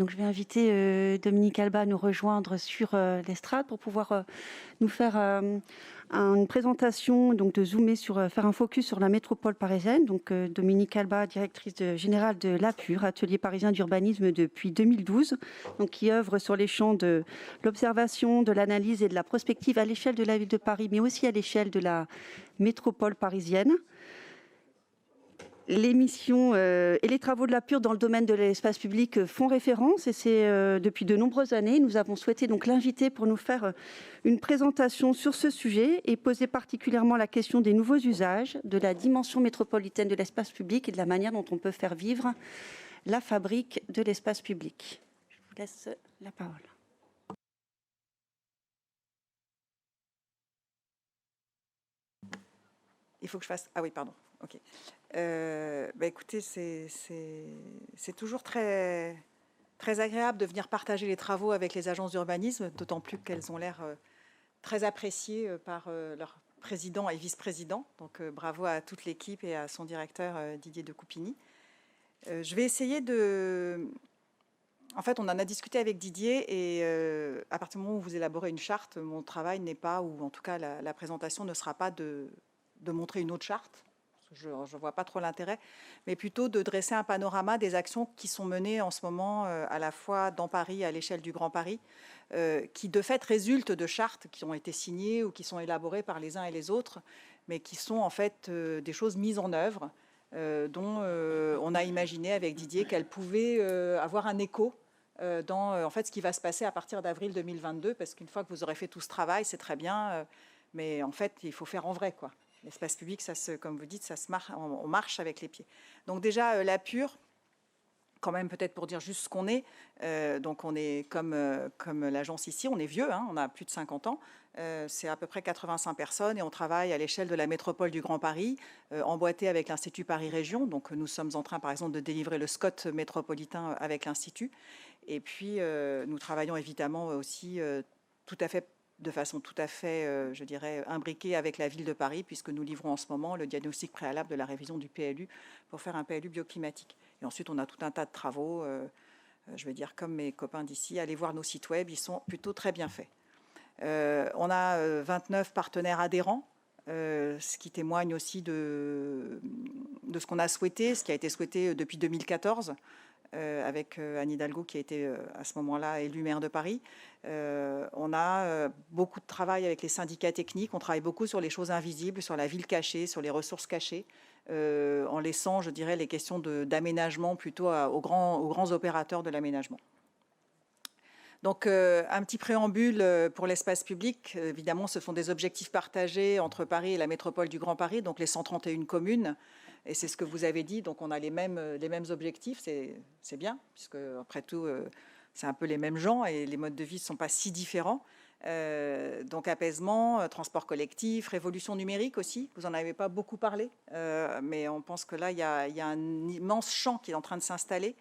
Donc je vais inviter Dominique Alba à nous rejoindre sur l'estrade pour pouvoir nous faire une présentation, donc de zoomer sur, faire un focus sur la métropole parisienne. Donc Dominique Alba, directrice générale de l'APUR, Atelier parisien d'urbanisme depuis 2012, donc qui œuvre sur les champs de l'observation, de l'analyse et de la prospective à l'échelle de la ville de Paris, mais aussi à l'échelle de la métropole parisienne. Les missions et les travaux de l'APUR dans le domaine de l'espace public font référence, et c'est depuis de nombreuses années. Nous avons souhaité donc l'inviter pour nous faire une présentation sur ce sujet et poser particulièrement la question des nouveaux usages, de la dimension métropolitaine de l'espace public et de la manière dont on peut faire vivre la fabrique de l'espace public. Je vous laisse la parole. Il faut que je fasse... Ah oui, pardon. Ok. Écoutez, c'est toujours très agréable de venir partager les travaux avec les agences d'urbanisme, d'autant plus qu'elles ont l'air très appréciées par leurs présidents et vice-présidents. Donc bravo à toute l'équipe et à son directeur Didier de Coupigny. Je vais essayer de... En fait, on en a discuté avec Didier et à partir du moment où vous élaborez une charte, mon travail n'est pas, ou en tout cas la présentation ne sera pas de montrer une autre charte. Je ne vois pas trop l'intérêt, mais plutôt de dresser un panorama des actions qui sont menées en ce moment à la fois dans Paris et à l'échelle du Grand Paris, qui de fait résultent de chartes qui ont été signées ou qui sont élaborées par les uns et les autres, mais qui sont en fait des choses mises en œuvre, dont on a imaginé avec Didier qu'elles pouvaient avoir un écho dans en fait, ce qui va se passer à partir d'avril 2022, parce qu'une fois que vous aurez fait tout ce travail, c'est très bien, mais en fait, il faut faire en vrai, quoi. L'espace public, ça comme vous dites, on marche avec les pieds. Donc déjà, l'APUR, quand même peut-être pour dire juste ce qu'on est, donc on est comme l'agence ici, on est vieux, hein, on a plus de 50 ans, c'est à peu près 85 personnes et on travaille à l'échelle de la métropole du Grand Paris, emboîté avec l'Institut Paris Région. Donc nous sommes en train par exemple de délivrer le SCOT métropolitain avec l'Institut. Et puis nous travaillons évidemment aussi de façon tout à fait, je dirais, imbriquée avec la ville de Paris, puisque nous livrons en ce moment le diagnostic préalable de la révision du PLU pour faire un PLU bioclimatique. Et ensuite, on a tout un tas de travaux, je vais dire comme mes copains d'ici, allez voir nos sites web, ils sont plutôt très bien faits. On a 29 partenaires adhérents, ce qui témoigne aussi de ce qu'on a souhaité, ce qui a été souhaité depuis 2014, avec Anne Hidalgo qui a été à ce moment-là élue maire de Paris. On a beaucoup de travail avec les syndicats techniques, on travaille beaucoup sur les choses invisibles, sur la ville cachée, sur les ressources cachées, en laissant, je dirais, les questions d'aménagement plutôt aux grands opérateurs de l'aménagement. Donc, un petit préambule pour l'espace public. Évidemment, ce sont des objectifs partagés entre Paris et la métropole du Grand Paris, donc les 131 communes. Et c'est ce que vous avez dit, donc on a les mêmes objectifs, c'est bien, puisque après tout, c'est un peu les mêmes gens et les modes de vie ne sont pas si différents. Donc apaisement, transport collectif, révolution numérique aussi, vous n'en avez pas beaucoup parlé, mais on pense que là, il y a un immense champ qui est en train de s'installer.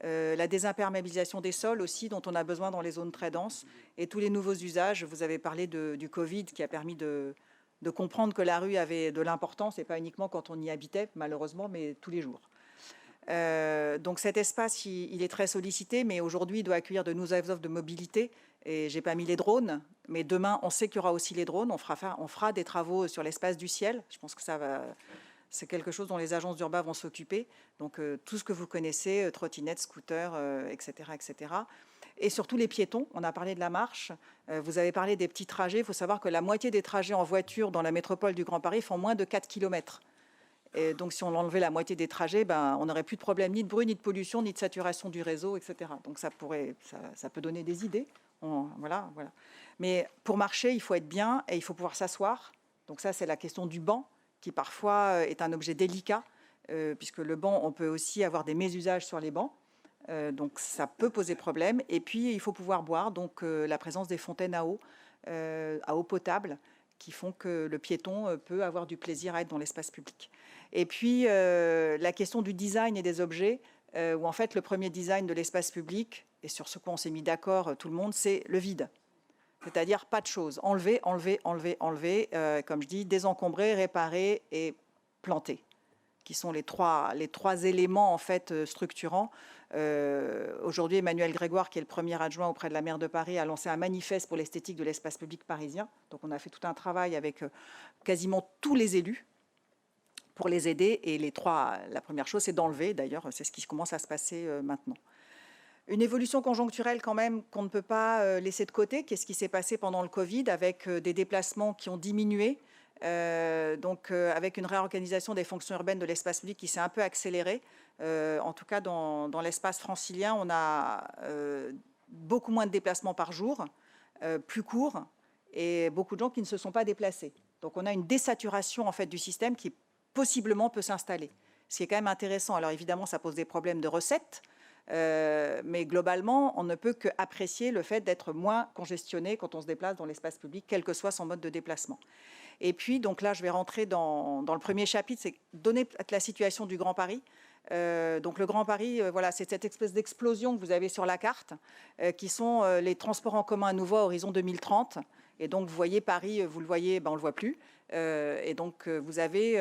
La désimperméabilisation des sols aussi, dont on a besoin dans les zones très denses, et tous les nouveaux usages. Vous avez parlé du Covid qui a permis de comprendre que la rue avait de l'importance, et pas uniquement quand on y habitait, malheureusement, mais tous les jours. Donc cet espace, il est très sollicité, mais aujourd'hui, il doit accueillir de nouvelles offres de mobilité. Et j'ai pas mis les drones, mais demain, on sait qu'il y aura aussi les drones. On fera des travaux sur l'espace du ciel. Je pense que c'est quelque chose dont les agences d'urbain vont s'occuper. Donc tout ce que vous connaissez, trottinettes, scooters, etc., etc. Et surtout les piétons. On a parlé de la marche. Vous avez parlé des petits trajets. Il faut savoir que la moitié des trajets en voiture dans la métropole du Grand Paris font moins de 4 km. Et donc, si on enlevait la moitié des trajets, on n'aurait plus de problème ni de bruit, ni de pollution, ni de saturation du réseau, etc. Donc, ça peut donner des idées. Voilà. Mais pour marcher, il faut être bien et il faut pouvoir s'asseoir. Donc, ça, c'est la question du banc, qui parfois est un objet délicat, puisque le banc, on peut aussi avoir des mésusages sur les bancs. Donc, ça peut poser problème. Et puis, il faut pouvoir boire. Donc, la présence des fontaines à eau potable, qui font que le piéton peut avoir du plaisir à être dans l'espace public. Et puis, la question du design et des objets, où en fait, le premier design de l'espace public, et sur ce quoi on s'est mis d'accord tout le monde, c'est le vide. C'est-à-dire pas de choses. Enlever, comme je dis, désencombrer, réparer et planter. qui sont les trois éléments en fait structurants. Aujourd'hui, Emmanuel Grégoire, qui est le premier adjoint auprès de la maire de Paris, a lancé un manifeste pour l'esthétique de l'espace public parisien. Donc on a fait tout un travail avec quasiment tous les élus pour les aider. Et la première chose, c'est d'enlever. D'ailleurs, c'est ce qui commence à se passer maintenant. Une évolution conjoncturelle quand même qu'on ne peut pas laisser de côté. Qu'est-ce qui s'est passé pendant le Covid avec des déplacements qui ont diminué, avec une réorganisation des fonctions urbaines de l'espace public qui s'est un peu accélérée. En tout cas, dans l'espace francilien, on a beaucoup moins de déplacements par jour, plus courts, et beaucoup de gens qui ne se sont pas déplacés. Donc on a une désaturation en fait du système qui possiblement peut s'installer. Ce qui est quand même intéressant. Alors évidemment, ça pose des problèmes de recettes. Mais globalement, on ne peut qu'apprécier le fait d'être moins congestionné quand on se déplace dans l'espace public, quel que soit son mode de déplacement. Et puis, donc là, je vais rentrer dans le premier chapitre, c'est donner la situation du Grand Paris. Donc le Grand Paris, voilà, c'est cette espèce d'explosion que vous avez sur la carte, qui sont les transports en commun à nouveau à horizon 2030. Et donc, vous voyez Paris, vous le voyez, on ne le voit plus. Et donc, vous avez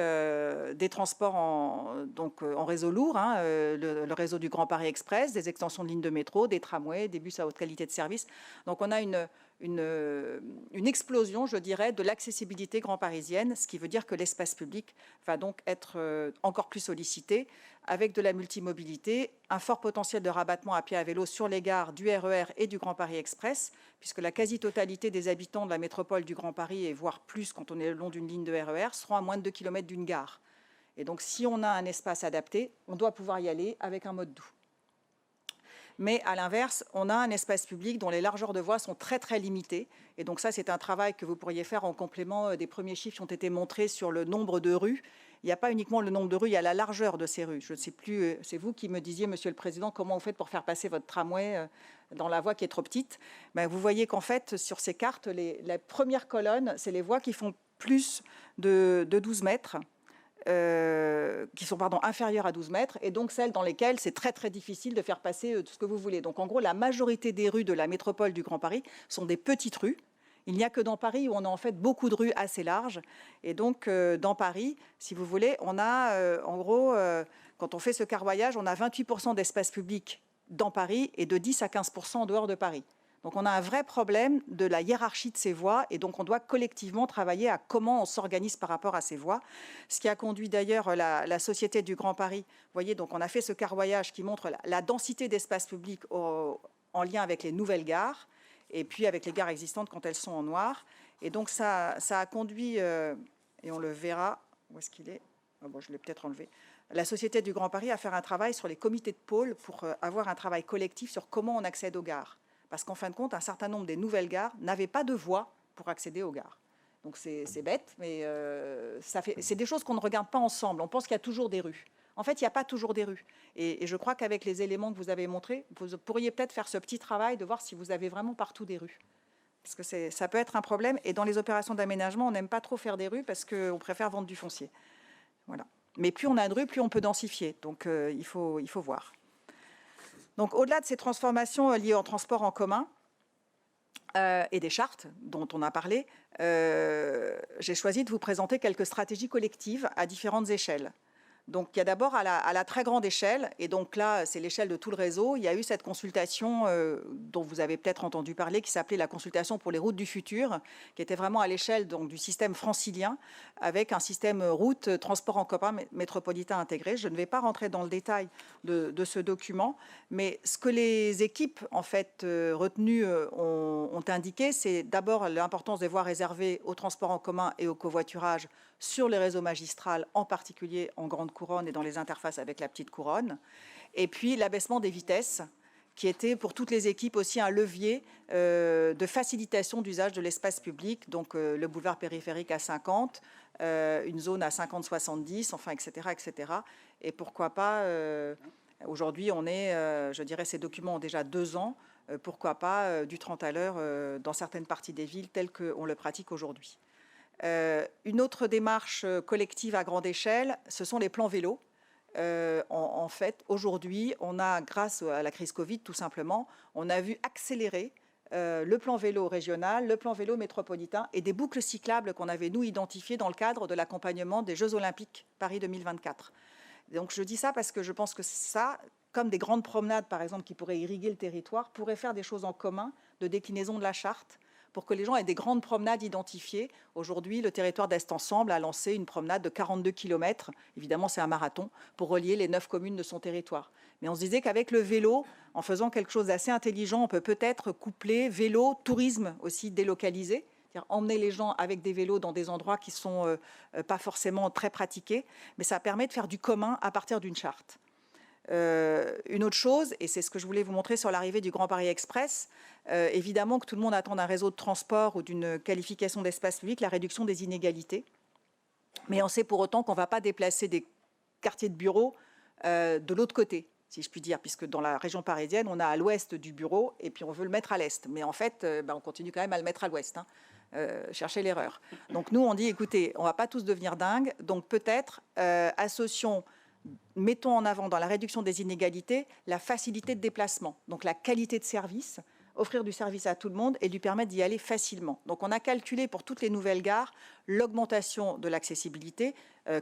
des transports en réseau lourd, le réseau du Grand Paris Express, des extensions de lignes de métro, des tramways, des bus à haute qualité de service. Donc, on a une explosion, je dirais, de l'accessibilité grand parisienne, ce qui veut dire que l'espace public va donc être encore plus sollicité, avec de la multimobilité, un fort potentiel de rabattement à pied à vélo sur les gares du RER et du Grand Paris Express, puisque la quasi-totalité des habitants de la métropole du Grand Paris, et voire plus quand on est le long d'une ligne de RER, seront à moins de 2 km d'une gare. Et donc, si on a un espace adapté, on doit pouvoir y aller avec un mode doux. Mais à l'inverse, on a un espace public dont les largeurs de voies sont très très limitées. Et donc ça, c'est un travail que vous pourriez faire en complément des premiers chiffres qui ont été montrés sur le nombre de rues. Il n'y a pas uniquement le nombre de rues, il y a la largeur de ces rues. Je ne sais plus, c'est vous qui me disiez, Monsieur le Président, comment vous faites pour faire passer votre tramway dans la voie qui est trop petite. Vous voyez qu'en fait, sur ces cartes, la première colonne, c'est les voies qui font plus de 12 mètres. Qui sont inférieures à 12 mètres, et donc celles dans lesquelles c'est très très difficile de faire passer tout ce que vous voulez. Donc en gros, la majorité des rues de la métropole du Grand Paris sont des petites rues. Il n'y a que dans Paris où on a en fait beaucoup de rues assez larges. Et donc dans Paris, si vous voulez, on a en gros, quand on fait ce carroyage, on a 28% d'espace public dans Paris et de 10 à 15% en dehors de Paris. Donc on a un vrai problème de la hiérarchie de ces voies, et donc on doit collectivement travailler à comment on s'organise par rapport à ces voies. Ce qui a conduit d'ailleurs la Société du Grand Paris. Vous voyez, donc on a fait ce carroyage qui montre la densité d'espace public en lien avec les nouvelles gares, et puis avec les gares existantes quand elles sont en noir. Et donc ça a conduit, et on le verra, où est-ce qu'il est, je l'ai peut-être enlevé, la Société du Grand Paris à faire un travail sur les comités de pôle pour avoir un travail collectif sur comment on accède aux gares. Parce qu'en fin de compte, un certain nombre des nouvelles gares n'avaient pas de voie pour accéder aux gares. Donc c'est bête, mais c'est des choses qu'on ne regarde pas ensemble. On pense qu'il y a toujours des rues. En fait, il n'y a pas toujours des rues. Et je crois qu'avec les éléments que vous avez montrés, vous pourriez peut-être faire ce petit travail de voir si vous avez vraiment partout des rues. Parce que ça peut être un problème. Et dans les opérations d'aménagement, on n'aime pas trop faire des rues parce qu'on préfère vendre du foncier. Voilà. Mais plus on a de rues, plus on peut densifier. Donc il faut voir. Donc, au-delà de ces transformations liées au transport en commun et des chartes dont on a parlé, j'ai choisi de vous présenter quelques stratégies collectives à différentes échelles. Donc, il y a d'abord à la très grande échelle, et donc là, c'est l'échelle de tout le réseau. Il y a eu cette consultation dont vous avez peut-être entendu parler, qui s'appelait la consultation pour les routes du futur, qui était vraiment à l'échelle du système francilien, avec un système route, transport en commun métropolitain intégré. Je ne vais pas rentrer dans le détail de ce document, mais ce que les équipes en fait retenues ont indiqué, c'est d'abord l'importance des voies réservées au transport en commun et au covoiturage sur les réseaux magistrales, en particulier en grande couronne et dans les interfaces avec la petite couronne. Et puis l'abaissement des vitesses, qui était pour toutes les équipes aussi un levier de facilitation d'usage de l'espace public, donc le boulevard périphérique à 50, une zone à 50-70, enfin, etc., etc. Et pourquoi pas, aujourd'hui, je dirais, ces documents ont déjà 2 ans, pourquoi pas du 30 à l'heure dans certaines parties des villes telles qu'on le pratique aujourd'hui. Une autre démarche collective à grande échelle, ce sont les plans vélos. En fait, aujourd'hui, on a, grâce à la crise Covid, tout simplement, on a vu accélérer le plan vélo régional, le plan vélo métropolitain et des boucles cyclables qu'on avait, nous, identifiées dans le cadre de l'accompagnement des Jeux Olympiques Paris 2024. Donc je dis ça parce que je pense que ça, comme des grandes promenades par exemple qui pourraient irriguer le territoire, pourraient faire des choses en commun de déclinaison de la charte pour que les gens aient des grandes promenades identifiées. Aujourd'hui, le territoire d'Est Ensemble a lancé une promenade de 42 km, évidemment c'est un marathon, pour relier les 9 communes de son territoire. Mais on se disait qu'avec le vélo, en faisant quelque chose d'assez intelligent, on peut peut-être coupler vélo, tourisme aussi délocalisé, c'est-à-dire emmener les gens avec des vélos dans des endroits qui ne sont pas forcément très pratiqués, mais ça permet de faire du commun à partir d'une charte. Une autre chose, et c'est ce que je voulais vous montrer sur l'arrivée du Grand Paris Express, évidemment que tout le monde attend d'un réseau de transport ou d'une qualification d'espace public la réduction des inégalités. Mais on sait pour autant qu'on ne va pas déplacer des quartiers de bureaux de l'autre côté, si je puis dire, puisque dans la région parisienne, on a à l'ouest du bureau et puis on veut le mettre à l'est. Mais en fait, on continue quand même à le mettre à l'ouest. Chercher l'erreur. Donc nous, on dit, écoutez, on ne va pas tous devenir dingues, donc peut-être associons, mettons en avant dans la réduction des inégalités la facilité de déplacement, donc la qualité de service, offrir du service à tout le monde et lui permettre d'y aller facilement. Donc on a calculé pour toutes les nouvelles gares l'augmentation de l'accessibilité.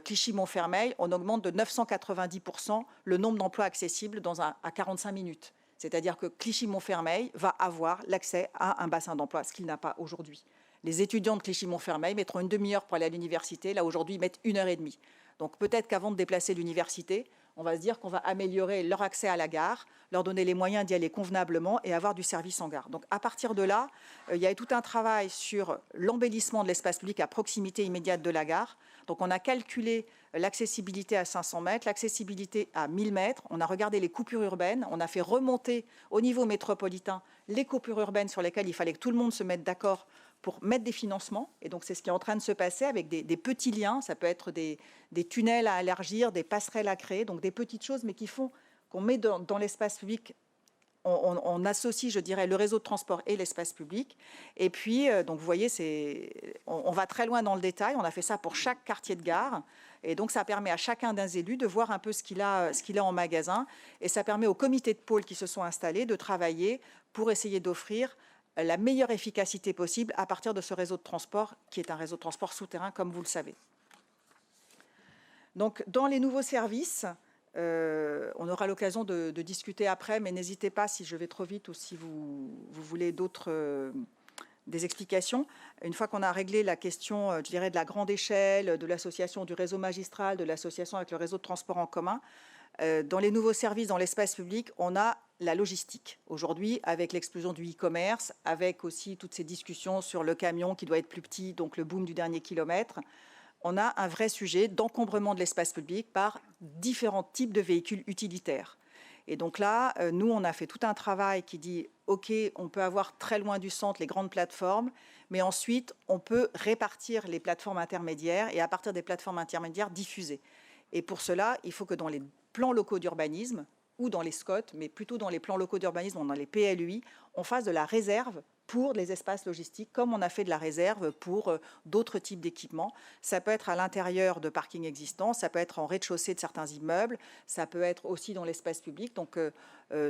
Clichy-Montfermeil, on augmente de 990% le nombre d'emplois accessibles à 45 minutes. C'est-à-dire que Clichy-Montfermeil va avoir l'accès à un bassin d'emploi, ce qu'il n'a pas aujourd'hui. Les étudiants de Clichy-Montfermeil mettront une demi-heure pour aller à l'université, là aujourd'hui ils mettent 1h30. Donc peut-être qu'avant de déplacer l'université, on va se dire qu'on va améliorer leur accès à la gare, leur donner les moyens d'y aller convenablement et avoir du service en gare. Donc à partir de là, il y a tout un travail sur l'embellissement de l'espace public à proximité immédiate de la gare. Donc on a calculé l'accessibilité à 500 mètres, l'accessibilité à 1000 mètres. On a regardé les coupures urbaines. On a fait remonter au niveau métropolitain les coupures urbaines sur lesquelles il fallait que tout le monde se mette d'accord pour mettre des financements. Et donc, c'est ce qui est en train de se passer avec des petits liens. Ça peut être des tunnels à élargir, des passerelles à créer, donc des petites choses, mais qui font qu'on met dans l'espace public, on associe, je dirais, le réseau de transport et l'espace public. Et puis, donc, vous voyez, on va très loin dans le détail. On a fait ça pour chaque quartier de gare. Et donc, ça permet à chacun des élus de voir un peu ce qu'il a en magasin. Et ça permet aux comités de pôle qui se sont installés de travailler pour essayer d'offrir la meilleure efficacité possible à partir de ce réseau de transport, qui est un réseau de transport souterrain, comme vous le savez. Donc, dans les nouveaux services, on aura l'occasion de discuter après, mais n'hésitez pas si je vais trop vite ou si vous voulez des explications. Une fois qu'on a réglé la question, je dirais, de la grande échelle, de l'association du réseau magistral, de l'association avec le réseau de transport en commun, dans les nouveaux services, dans l'espace public, on a la logistique. Aujourd'hui, avec l'explosion du e-commerce, avec aussi toutes ces discussions sur le camion qui doit être plus petit, donc le boom du dernier kilomètre, on a un vrai sujet d'encombrement de l'espace public par différents types de véhicules utilitaires. Et donc là, nous, on a fait tout un travail qui dit, OK, on peut avoir très loin du centre les grandes plateformes, mais ensuite, on peut répartir les plateformes intermédiaires et à partir des plateformes intermédiaires, diffuser. Et pour cela, il faut que dans les plans locaux d'urbanisme ou dans les SCOT, mais plutôt dans les plans locaux d'urbanisme ou dans les PLUI, on fasse de la réserve pour les espaces logistiques, comme on a fait de la réserve pour d'autres types d'équipements. Ça peut être à l'intérieur de parkings existants, ça peut être en rez-de-chaussée de certains immeubles, ça peut être aussi dans l'espace public. Donc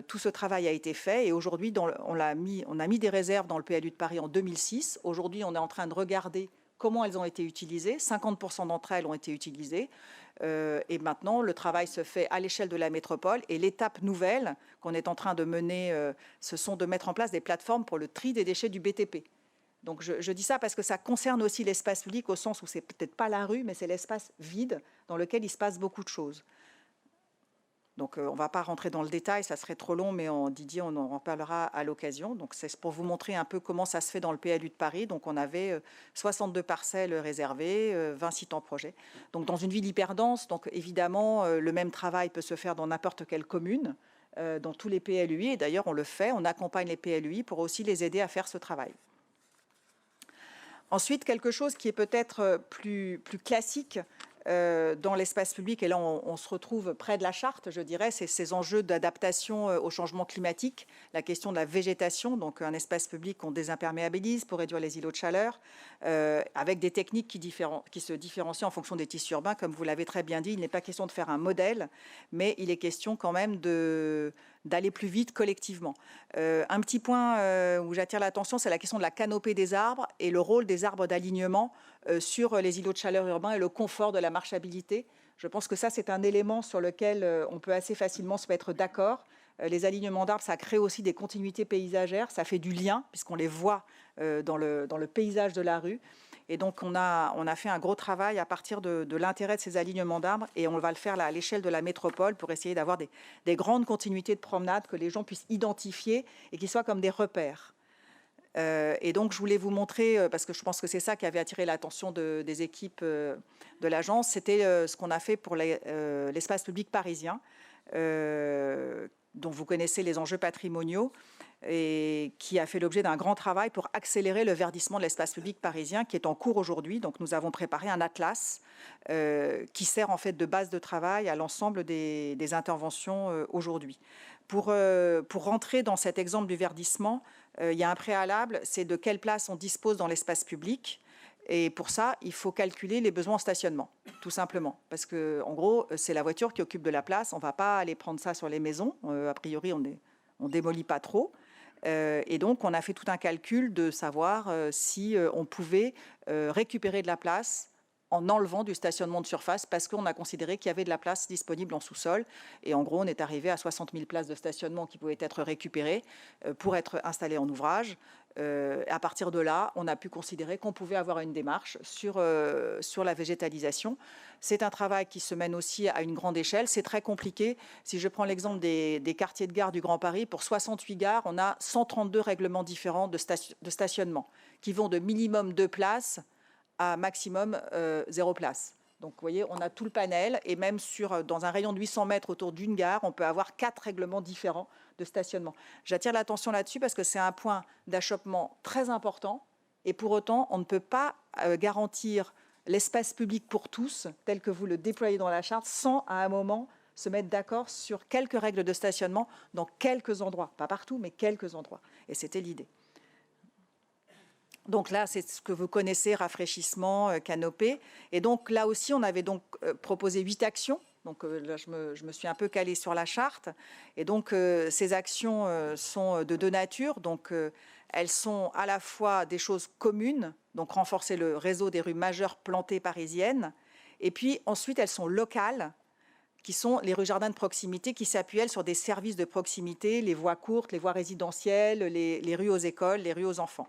tout ce travail a été fait et aujourd'hui, on a mis des réserves dans le PLU de Paris en 2006. Aujourd'hui, on est en train de regarder comment elles ont été utilisées. 50% d'entre elles ont été utilisées. Et maintenant, le travail se fait à l'échelle de la métropole. Et l'étape nouvelle qu'on est en train de mener, ce sont de mettre en place des plateformes pour le tri des déchets du BTP. Donc je dis ça parce que ça concerne aussi l'espace public au sens où c'est peut-être pas la rue, mais c'est l'espace vide dans lequel il se passe beaucoup de choses. Donc, on ne va pas rentrer dans le détail, ça serait trop long, mais Didier, on en reparlera à l'occasion. Donc, c'est pour vous montrer un peu comment ça se fait dans le PLU de Paris. Donc, on avait 62 parcelles réservées, 20 sites en projet. Donc, dans une ville hyper dense, donc évidemment, le même travail peut se faire dans n'importe quelle commune, dans tous les PLUI. Et d'ailleurs, on le fait, on accompagne les PLUI pour aussi les aider à faire ce travail. Ensuite, quelque chose qui est peut-être plus classique, dans l'espace public, et là on se retrouve près de la charte, je dirais, c'est ces enjeux d'adaptation au changement climatique, la question de la végétation, donc un espace public qu'on désimperméabilise pour réduire les îlots de chaleur, avec des techniques qui se différencient en fonction des tissus urbains, comme vous l'avez très bien dit, il n'est pas question de faire un modèle, mais il est question quand même d'aller plus vite collectivement. Un petit point où j'attire l'attention, c'est la question de la canopée des arbres et le rôle des arbres d'alignement sur les îlots de chaleur urbains et le confort de la marchabilité. Je pense que ça, c'est un élément sur lequel on peut assez facilement se mettre d'accord. Les alignements d'arbres, ça crée aussi des continuités paysagères, ça fait du lien, puisqu'on les voit dans le paysage de la rue. Et donc, on a fait un gros travail à partir de l'intérêt de ces alignements d'arbres, et on va le faire là, à l'échelle de la métropole pour essayer d'avoir des grandes continuités de promenade que les gens puissent identifier et qui soient comme des repères. Et donc, je voulais vous montrer, parce que je pense que c'est ça qui avait attiré l'attention des équipes de l'agence, c'était ce qu'on a fait pour l'espace public parisien, dont vous connaissez les enjeux patrimoniaux, et qui a fait l'objet d'un grand travail pour accélérer le verdissement de l'espace public parisien, qui est en cours aujourd'hui. Donc, nous avons préparé un atlas qui sert en fait de base de travail à l'ensemble des interventions aujourd'hui. Pour rentrer dans cet exemple du verdissement, il y a un préalable, c'est de quelle place on dispose dans l'espace public. Et pour ça, il faut calculer les besoins en stationnement, tout simplement. Parce que, en gros, c'est la voiture qui occupe de la place. On ne va pas aller prendre ça sur les maisons. A priori, on ne démolit pas trop. Et donc, on a fait tout un calcul de savoir si on pouvait récupérer de la place en enlevant du stationnement de surface, parce qu'on a considéré qu'il y avait de la place disponible en sous-sol. Et en gros, on est arrivé à 60 000 places de stationnement qui pouvaient être récupérées pour être installées en ouvrage. À partir de là, on a pu considérer qu'on pouvait avoir une démarche sur la végétalisation. C'est un travail qui se mène aussi à une grande échelle. C'est très compliqué. Si je prends l'exemple des quartiers de gare du Grand Paris, pour 68 gares, on a 132 règlements différents de stationnement qui vont de minimum 2 places à maximum 0 place. Donc, vous voyez, on a tout le panel, et même dans un rayon de 800 mètres autour d'une gare, on peut avoir 4 règlements différents de stationnement. J'attire l'attention là-dessus parce que c'est un point d'achoppement très important, et pour autant, on ne peut pas garantir l'espace public pour tous, tel que vous le déployez dans la charte, sans à un moment se mettre d'accord sur quelques règles de stationnement dans quelques endroits. Pas partout, mais quelques endroits. Et c'était l'idée. Donc là, c'est ce que vous connaissez, rafraîchissement, canopée. Et donc là aussi, on avait donc proposé 8 actions. Donc là, je me suis un peu calée sur la charte. Et donc, ces actions sont de deux natures. Donc, elles sont à la fois des choses communes, donc renforcer le réseau des rues majeures plantées parisiennes. Et puis ensuite, elles sont locales, qui sont les rues jardins de proximité, qui s'appuient sur des services de proximité, les voies courtes, les voies résidentielles, les rues aux écoles, les rues aux enfants.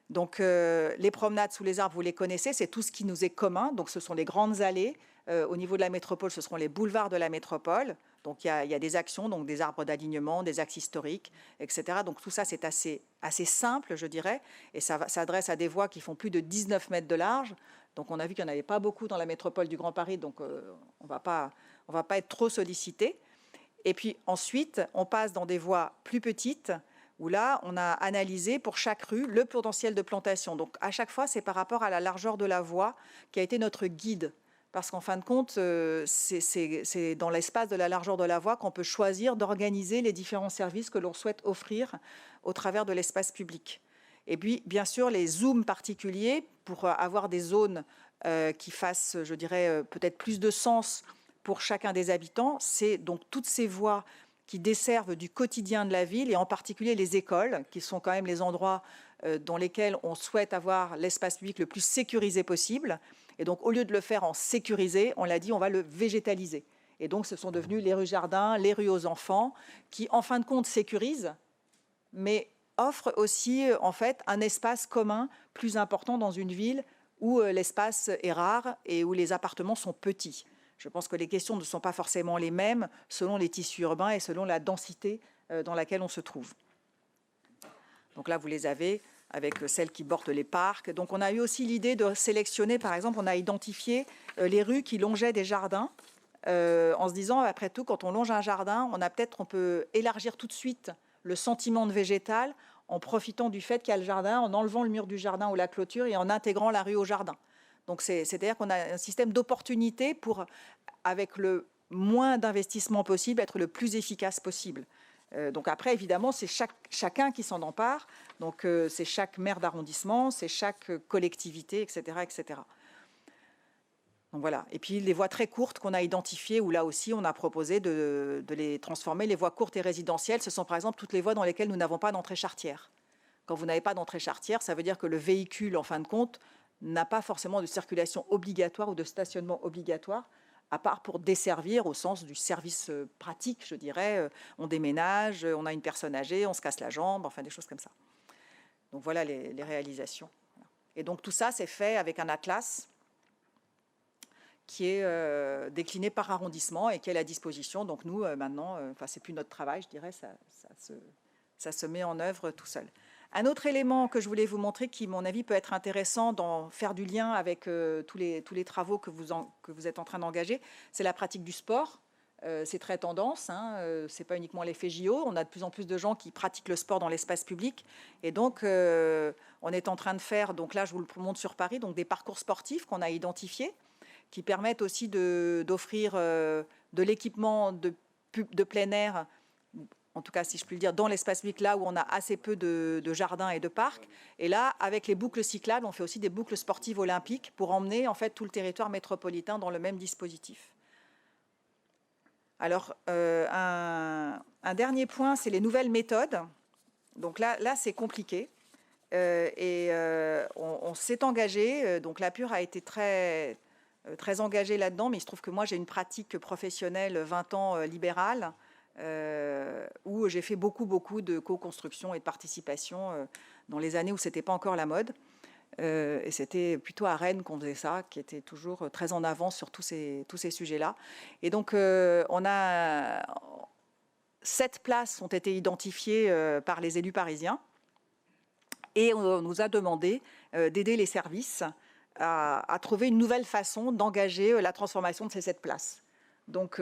Donc, les promenades sous les arbres, vous les connaissez, c'est tout ce qui nous est commun. Donc, ce sont les grandes allées. Au niveau de la métropole, ce seront les boulevards de la métropole. Donc, il y a des actions, donc des arbres d'alignement, des axes historiques, etc. Donc, tout ça, c'est assez simple, je dirais. Et ça s'adresse à des voies qui font plus de 19 mètres de large. Donc, on a vu qu'il n'y en avait pas beaucoup dans la métropole du Grand Paris. Donc, on ne va pas être trop sollicité. Et puis, ensuite, on passe dans des voies plus petites, où là, on a analysé pour chaque rue le potentiel de plantation. Donc, à chaque fois, c'est par rapport à la largeur de la voie qui a été notre guide. Parce qu'en fin de compte, c'est dans l'espace de la largeur de la voie qu'on peut choisir d'organiser les différents services que l'on souhaite offrir au travers de l'espace public. Et puis, bien sûr, les zooms particuliers pour avoir des zones qui fassent, je dirais, peut-être plus de sens pour chacun des habitants. C'est donc toutes ces voies qui desservent du quotidien de la ville, et en particulier les écoles, qui sont quand même les endroits dans lesquels on souhaite avoir l'espace public le plus sécurisé possible. Et donc, au lieu de le faire en sécurisé, on l'a dit, on va le végétaliser. Et donc, ce sont devenus les rues jardins, les rues aux enfants, qui, en fin de compte, sécurisent, mais offrent aussi, en fait, un espace commun plus important dans une ville où l'espace est rare et où les appartements sont petits. Je pense que les questions ne sont pas forcément les mêmes selon les tissus urbains et selon la densité dans laquelle on se trouve. Donc là, vous les avez avec celles qui bordent les parcs. Donc on a eu aussi l'idée de sélectionner, par exemple, on a identifié les rues qui longeaient des jardins en se disant, après tout, quand on longe un jardin, on peut élargir tout de suite le sentiment de végétal en profitant du fait qu'il y a le jardin, en enlevant le mur du jardin ou la clôture et en intégrant la rue au jardin. Donc, c'est-à-dire qu'on a un système d'opportunité pour, avec le moins d'investissement possible, être le plus efficace possible. Donc après, évidemment, c'est chacun qui s'en empare. Donc, c'est chaque maire d'arrondissement, c'est chaque collectivité, etc., etc. Donc voilà. Et puis, les voies très courtes qu'on a identifiées, où là aussi, on a proposé de les transformer. Les voies courtes et résidentielles, ce sont par exemple toutes les voies dans lesquelles nous n'avons pas d'entrée charretière. Quand vous n'avez pas d'entrée charretière, ça veut dire que le véhicule, en fin de compte, n'a pas forcément de circulation obligatoire ou de stationnement obligatoire, à part pour desservir au sens du service pratique, je dirais. On déménage, on a une personne âgée, on se casse la jambe, enfin des choses comme ça. Donc voilà les réalisations. Et donc tout ça, c'est fait avec un atlas qui est décliné par arrondissement et qui est à la disposition. Donc nous, maintenant, c'est plus notre travail, je dirais, ça se met en œuvre tout seul. Un autre élément que je voulais vous montrer qui, à mon avis, peut être intéressant d'en faire du lien avec tous les travaux que vous êtes en train d'engager, c'est la pratique du sport. C'est très tendance, hein, c'est pas uniquement l'effet JO, on a de plus en plus de gens qui pratiquent le sport dans l'espace public. Et donc, on est en train de faire, donc là, je vous le montre sur Paris, donc des parcours sportifs qu'on a identifiés, qui permettent aussi d'offrir de l'équipement de plein air, en tout cas si je puis le dire, dans l'espace public, là où on a assez peu de jardins et de parcs. Et là, avec les boucles cyclables, on fait aussi des boucles sportives olympiques pour emmener en fait tout le territoire métropolitain dans le même dispositif. Alors, un dernier point, c'est les nouvelles méthodes. Donc là c'est compliqué. On s'est engagé, donc la Pure a été très engagée là-dedans, mais il se trouve que moi j'ai une pratique professionnelle 20 ans libérale, où j'ai fait beaucoup de co-construction et de participation dans les années où ce n'était pas encore la mode. Et c'était plutôt à Rennes qu'on faisait ça, qui était toujours très en avance sur tous ces sujets-là. Et donc, on a 7 places ont été identifiées par les élus parisiens. Et on nous a demandé d'aider les services à trouver une nouvelle façon d'engager la transformation de ces 7 places. Donc,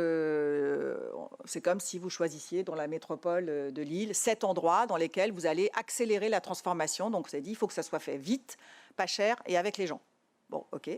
c'est comme si vous choisissiez dans la métropole de Lille 7 endroits dans lesquels vous allez accélérer la transformation. Donc, on s'est dit, il faut que ça soit fait vite, pas cher et avec les gens. Bon, OK.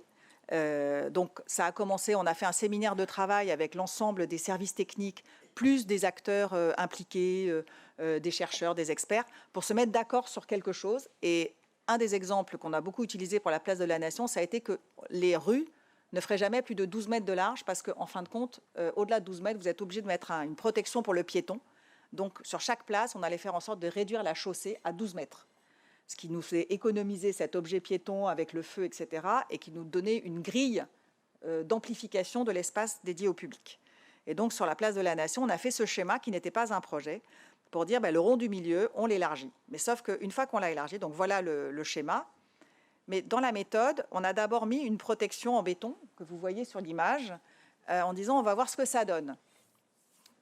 Donc, ça a commencé, on a fait un séminaire de travail avec l'ensemble des services techniques, plus des acteurs impliqués, des chercheurs, des experts, pour se mettre d'accord sur quelque chose. Et un des exemples qu'on a beaucoup utilisé pour la place de la Nation, ça a été que les rues ne feraient jamais plus de 12 mètres de large parce qu'en fin de compte, au-delà de 12 mètres, vous êtes obligé de mettre une protection pour le piéton. Donc, sur chaque place, on allait faire en sorte de réduire la chaussée à 12 mètres. Ce qui nous fait économiser cet objet piéton avec le feu, etc., et qui nous donnait une grille d'amplification de l'espace dédié au public. Et donc, sur la place de la Nation, on a fait ce schéma qui n'était pas un projet pour dire le rond du milieu, on l'élargit. Mais sauf qu'une fois qu'on l'a élargi, donc voilà le schéma. Mais dans la méthode, on a d'abord mis une protection en béton, que vous voyez sur l'image, en disant on va voir ce que ça donne.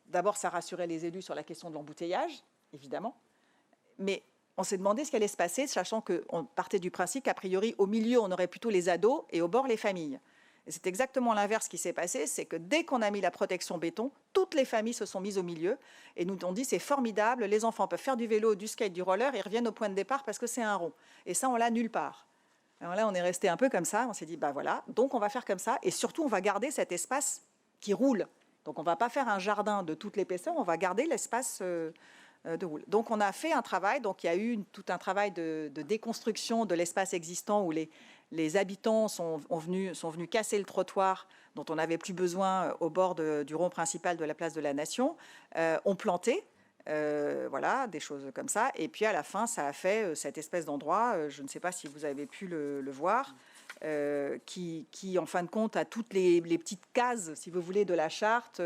D'abord, ça rassurait les élus sur la question de l'embouteillage, évidemment. Mais on s'est demandé ce qui allait se passer, sachant qu'on partait du principe qu'a priori, au milieu, on aurait plutôt les ados et au bord, les familles. Et c'est exactement l'inverse qui s'est passé, c'est que dès qu'on a mis la protection béton, toutes les familles se sont mises au milieu et nous ont dit c'est formidable, les enfants peuvent faire du vélo, du skate, du roller, ils reviennent au point de départ parce que c'est un rond. Et ça, on l'a nulle part. Alors là, on est resté un peu comme ça, on s'est dit voilà, donc on va faire comme ça et surtout, on va garder cet espace qui roule. Donc on ne va pas faire un jardin de toute l'épaisseur, on va garder l'espace de roule. Donc on a fait un travail, donc il y a eu tout un travail de déconstruction de l'espace existant où les habitants sont venus casser le trottoir dont on n'avait plus besoin au bord du rond principal de la place de la Nation, ont planté, voilà, des choses comme ça. Et puis à la fin, ça a fait cette espèce d'endroit, je ne sais pas si vous avez pu le voir, qui en fin de compte a toutes les petites cases, si vous voulez, de la charte.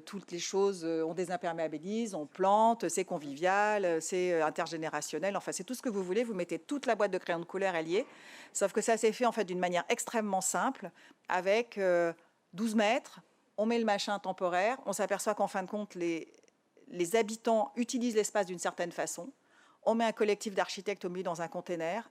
Toutes les choses, on désimperméabilise, on plante, c'est convivial, c'est intergénérationnel, enfin c'est tout ce que vous voulez, vous mettez toute la boîte de crayons de couleur, elle y est, sauf que ça s'est fait en fait d'une manière extrêmement simple, avec 12 mètres, on met le machin temporaire, on s'aperçoit qu'en fin de compte, les habitants utilisent l'espace d'une certaine façon, on met un collectif d'architectes au milieu dans un container,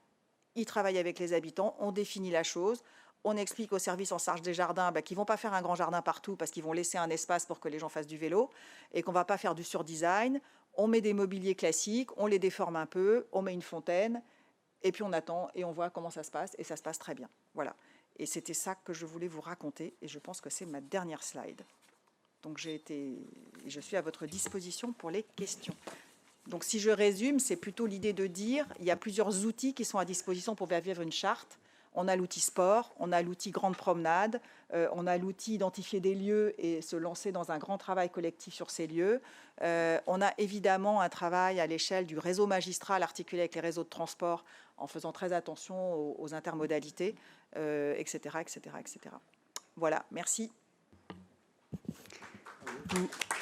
ils travaillent avec les habitants, on définit la chose, on explique aux services en charge des jardins qu'ils ne vont pas faire un grand jardin partout parce qu'ils vont laisser un espace pour que les gens fassent du vélo et qu'on ne va pas faire du surdesign. On met des mobiliers classiques, on les déforme un peu, on met une fontaine et puis on attend et on voit comment ça se passe et ça se passe très bien. Voilà. Et c'était ça que je voulais vous raconter et je pense que c'est ma dernière slide. Donc je suis à votre disposition pour les questions. Donc si je résume, c'est plutôt l'idée de dire il y a plusieurs outils qui sont à disposition pour faire vivre une charte. On a l'outil sport, on a l'outil grande promenade, on a l'outil identifier des lieux et se lancer dans un grand travail collectif sur ces lieux. On a évidemment un travail à l'échelle du réseau magistral articulé avec les réseaux de transport en faisant très attention aux intermodalités, etc., etc., etc. Voilà, merci. beaucoup.